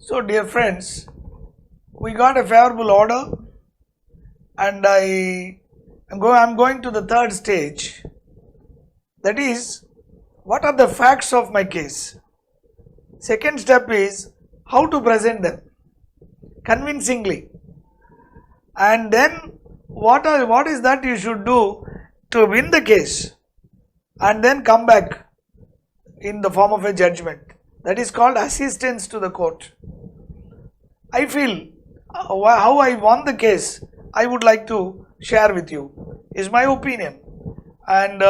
So dear friends, we got a favorable order and I'm going to the third stage, that is, what are the facts of my case? Second step is how to present them convincingly, and then what is that you should do to win the case and then come back in the form of a judgment. That is called assistance to the court. I feel how I won the case I would like to share with you, is my opinion, and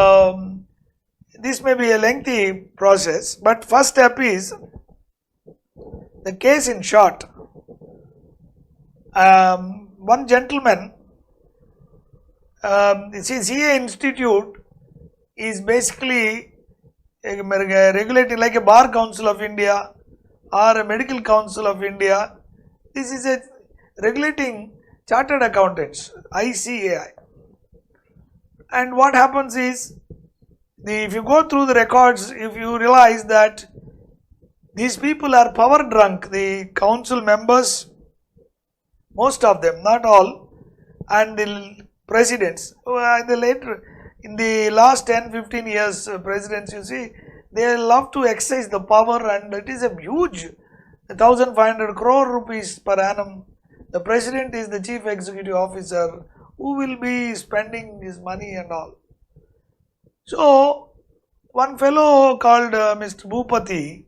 this may be a lengthy process, but first step is the case in short. One gentleman, CA Institute is basically regulating like a Bar Council of India or a Medical Council of India. This is a regulating chartered accountants, ICAI. And what happens is, if you go through the records, if you realize that these people are power drunk, the council members, most of them, not all, and the presidents, in the last 10-15 years, presidents, you see, they love to exercise the power, and it is a huge 1,500 crore rupees per annum. The president is the chief executive officer who will be spending his money and all. So, one fellow called Mr. Bhupati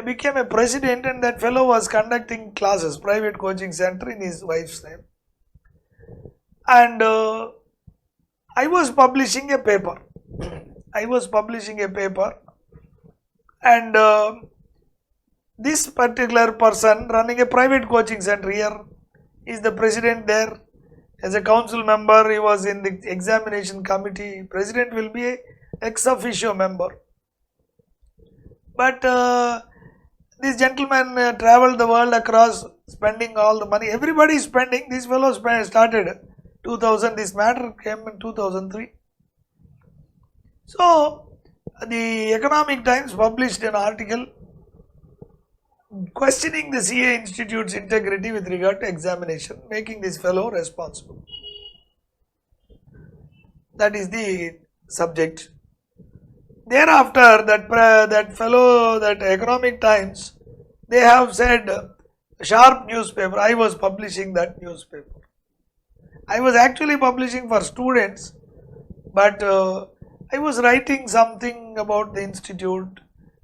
became a president, and that fellow was conducting classes, private coaching center in his wife's name. And I was publishing a paper. And this particular person running a private coaching center here is the president there. As a council member, he was in the examination committee. President will be a ex officio member. But this gentleman traveled the world across, spending all the money. Everybody is spending. This fellow started 2000. This matter came in 2003. So, the Economic Times published an article questioning the CA Institute's integrity with regard to examination, making this fellow responsible. That is the subject. Thereafter, that fellow, that Economic Times, they have said, sharp newspaper. I was publishing that newspaper. I was actually publishing for students, but I was writing something about the institute,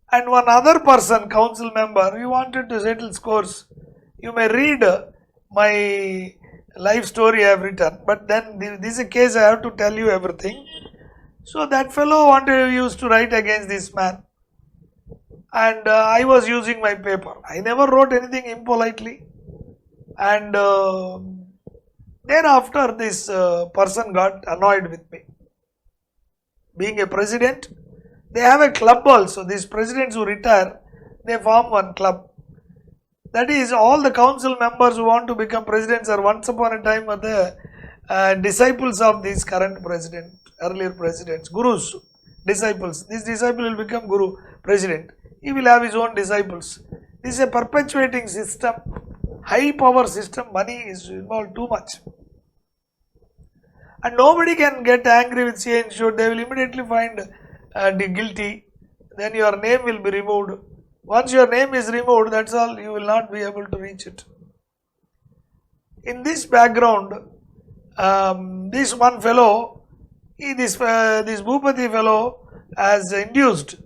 and one other person, council member, he wanted to settle scores. You may read my life story I have written, but then this is a case I have to tell you everything. So that fellow used to write against this man, and I was using my paper. I never wrote anything impolitely, and thereafter this person got annoyed with me. Being a president, they have a club also. These presidents who retire, they form one club. That is, all the council members who want to become presidents are once upon a time were the disciples of this current president, earlier presidents, gurus, disciples. This disciple will become guru, president. He will have his own disciples. This is a perpetuating system, high power system. Money is involved too much. And nobody can get angry with CA Institute. They will immediately find the guilty. Then your name will be removed. Once your name is removed, that's all. You will not be able to reach it. In this background, this one fellow, this Bhupati fellow has induced.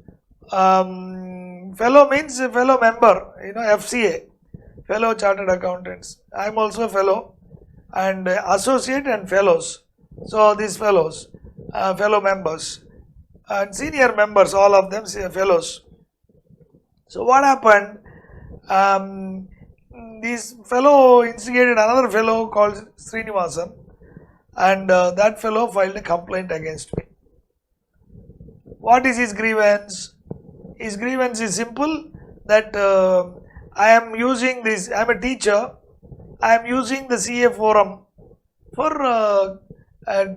Fellow means a fellow member, FCA, fellow chartered accountants. I am also a fellow, and associate and fellows. So these fellows, fellow members and senior members, all of them fellows. So what happened? This fellow instigated another fellow called Streangths, and that fellow filed a complaint against me. What is his grievance? His grievance is simple, that I am using this, I am a teacher, I am using the CA forum for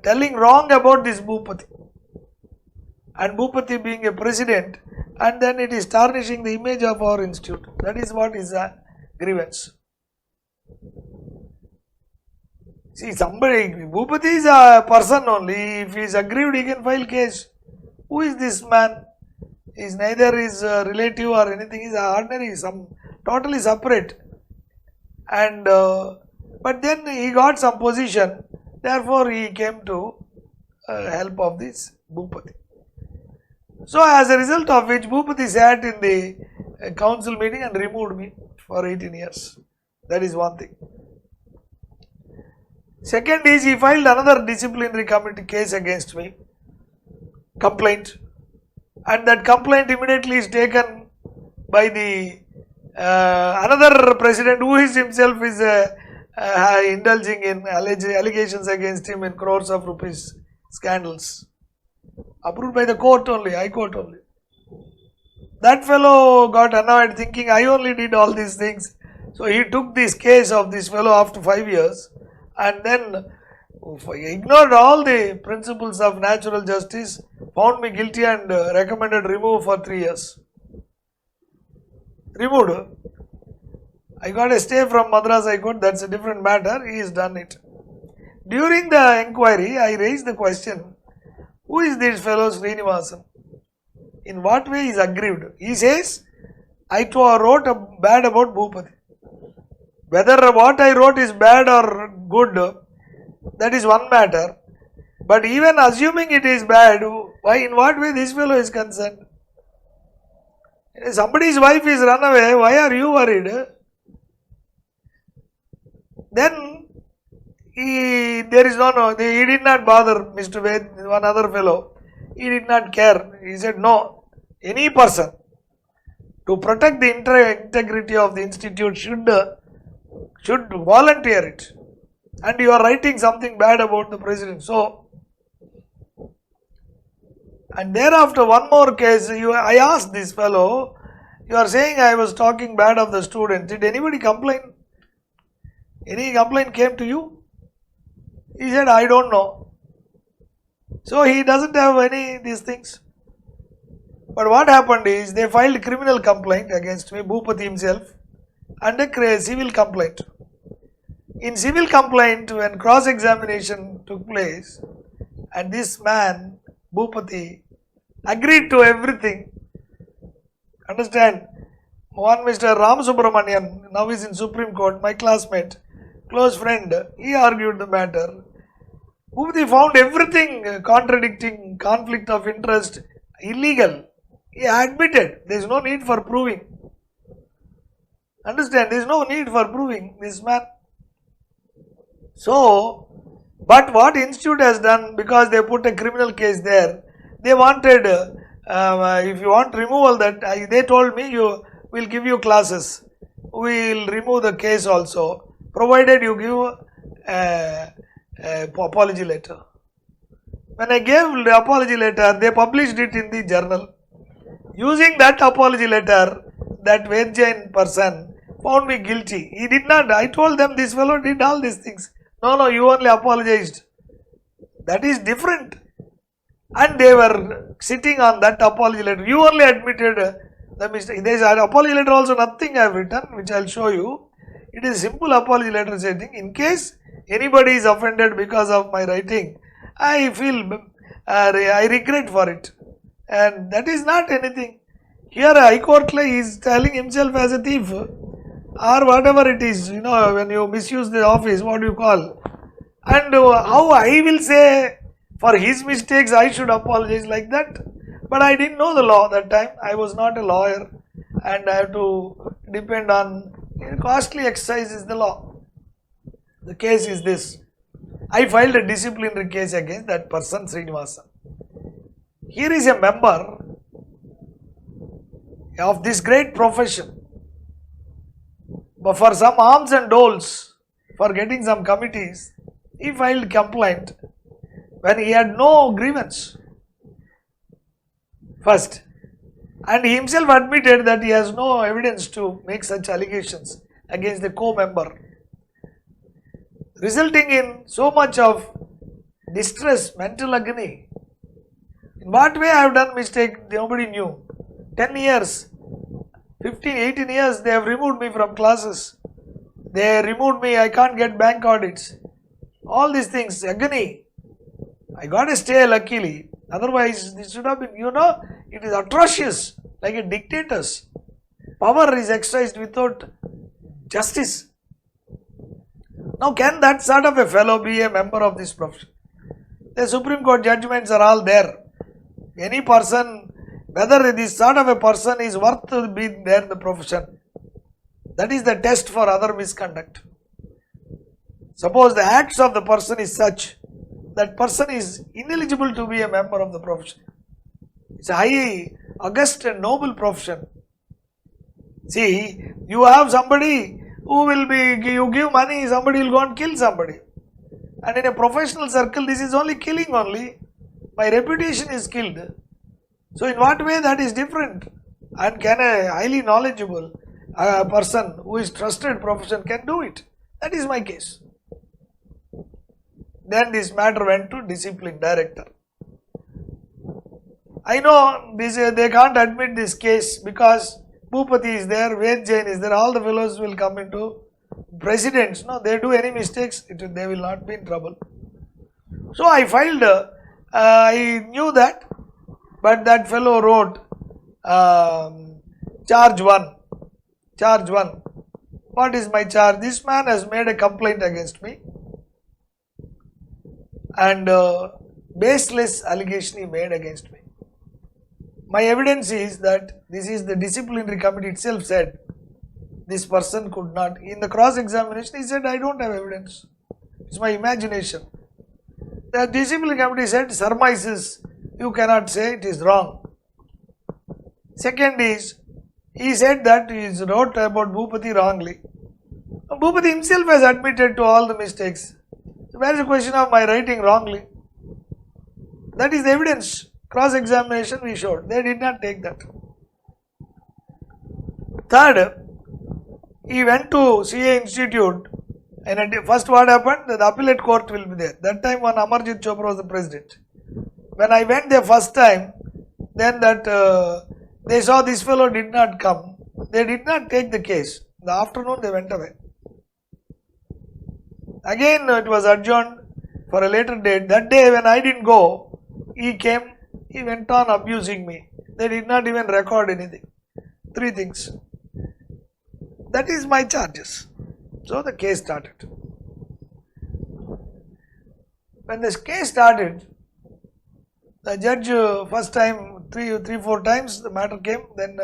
telling wrong about this Bhupati, and Bhupati being a president, and then it is tarnishing the image of our institute. That is what is grievance. See, somebody, Bhupati is a person only. If he is aggrieved, he can file case. Who is this man? He is neither his relative or anything. He is ordinary, some totally separate. And but then he got some position. Therefore, he came to help of this Bhupati. So, as a result of which, Bhupati sat in the council meeting and removed me for 18 years. That is one thing. Second is, he filed another disciplinary committee case against me, complaint, and that complaint immediately is taken by the another president who is himself is indulging in allegations against him in crores of rupees scandals, approved by the court only, High Court only. That fellow got annoyed, thinking I only did all these things. So he took this case of this fellow after 5 years and then ignored all the principles of natural justice, found me guilty and recommended removal for 3 years. Removed. I got a stay from Madras High Court, that's a different matter, he has done it. During the inquiry, I raised the question, who is this fellow Srinivasan? In what way he is aggrieved? He says, I wrote bad about Bhupati. Whether what I wrote is bad or good, that is one matter. But even assuming it is bad, why, in what way this fellow is concerned? Somebody's wife is run away, why are you worried? Then he did not bother Mr. Ved, one other fellow. He did not care. He said, no, any person to protect the integrity of the institute should volunteer it. And you are writing something bad about the president. So, and thereafter one more case, I asked this fellow, you are saying I was talking bad of the student. Did anybody complain? Any complaint came to you? He said, I don't know. So he doesn't have any these things. But what happened is, they filed criminal complaint against me, Bhupati himself, and a civil complaint. In civil complaint, when cross-examination took place, and this man, Bhupati, agreed to everything. Understand? One Mr. Subramaniam, now is in Supreme Court, my classmate, close friend, he argued the matter. Bhupati found everything contradicting, conflict of interest, illegal. He admitted, there is no need for proving. Understand, there is no need for proving this man. So, but what institute has done, because they put a criminal case there, they wanted, if you want removal, that they told me, we'll give you classes. We'll remove the case also, provided you give apology letter. When I gave the apology letter, they published it in the journal. Using that apology letter, that Vedjain person found me guilty. He did not, I told them this fellow did all these things. No, you only apologized. That is different. And they were sitting on that apology letter. You only admitted the mistake. There is an apology letter also, nothing I have written, which I will show you. It is simple apology letter saying, in case anybody is offended because of my writing, I feel, I regret for it. And that is not anything. Here High Court is telling himself as a thief or whatever it is, when you misuse the office, what do you call? And how I will say for his mistakes I should apologize like that. But I didn't know the law that time. I was not a lawyer and I have to depend on costly exercise is the law. The case is this. I filed a disciplinary case against that person, Srinivasan. Here is a member of this great profession. But for some alms and doles, for getting some committees, he filed complaint when he had no grievance. First. And he himself admitted that he has no evidence to make such allegations against the co-member, resulting in so much of distress, mental agony. In what way I have done mistake, nobody knew. 10 years, 15, 18 years they have removed me from classes. They removed me, I can't get bank audits. All these things, agony. I got a stay luckily. Otherwise, this should have been, it is atrocious, like a dictator's. Power is exercised without justice. Now, can that sort of a fellow be a member of this profession? The Supreme Court judgments are all there. Any person, whether this sort of a person is worth being there in the profession, that is the test for other misconduct. Suppose the acts of the person is such, that person is ineligible to be a member of the profession. It's a high, august and noble profession. See, you have somebody who will be, you give money, somebody will go and kill somebody. And in a professional circle, this is only killing only. My reputation is killed. So in what way that is different? And can a highly knowledgeable person who is trusted profession can do it? That is my case. Then this matter went to discipline director. I know this, they can't admit this case because Bhupati is there, Ved Jain is there, all the fellows will come into Presidents. No, they do any mistakes, they will not be in trouble. So I filed, I knew that, but that fellow wrote charge 1. Charge 1. What is my charge? This man has made a complaint against me and baseless allegation he made against me. My evidence is that this is the disciplinary committee itself said this person could not. In the cross examination, he said, I don't have evidence. It's my imagination. The disciplinary committee said, surmises, you cannot say, it is wrong. Second is, he said that he wrote about Bhupati wrongly. Bhupati himself has admitted to all the mistakes. So where is the question of my writing wrongly? That is the evidence. Cross examination we showed. They did not take that. Third, he went to CA Institute and first what happened? The appellate court will be there. That time when Amarjit Chopra was the president. When I went there first time, then that they saw this fellow did not come. They did not take the case. In the afternoon they went away. Again it was adjourned for a later date. That day when I didn't go, he came, he went on abusing me. They did not even record anything. 3 things. That is my charges. So the case started. When this case started, the judge first time, 4 times the matter came, then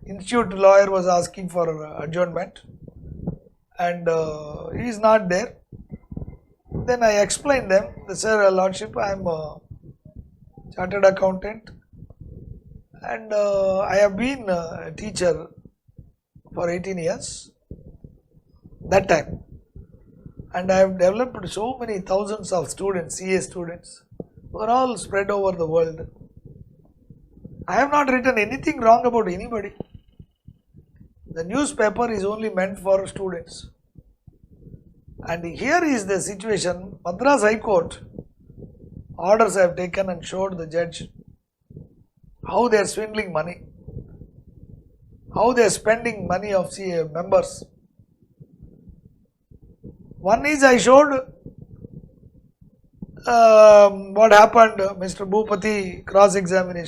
institute lawyer was asking for adjournment and he is not there. Then I explained them, Sir Lordship, I am a chartered accountant and I have been a teacher for 18 years, that time, and I have developed so many thousands of students, CA students, who are all spread over the world. I have not written anything wrong about anybody. The newspaper is only meant for students. And here is the situation. Madras High Court orders I have taken and showed the judge how they are swindling money, how they are spending money of CA members. One is I showed what happened, Mr. Bhupati cross examination.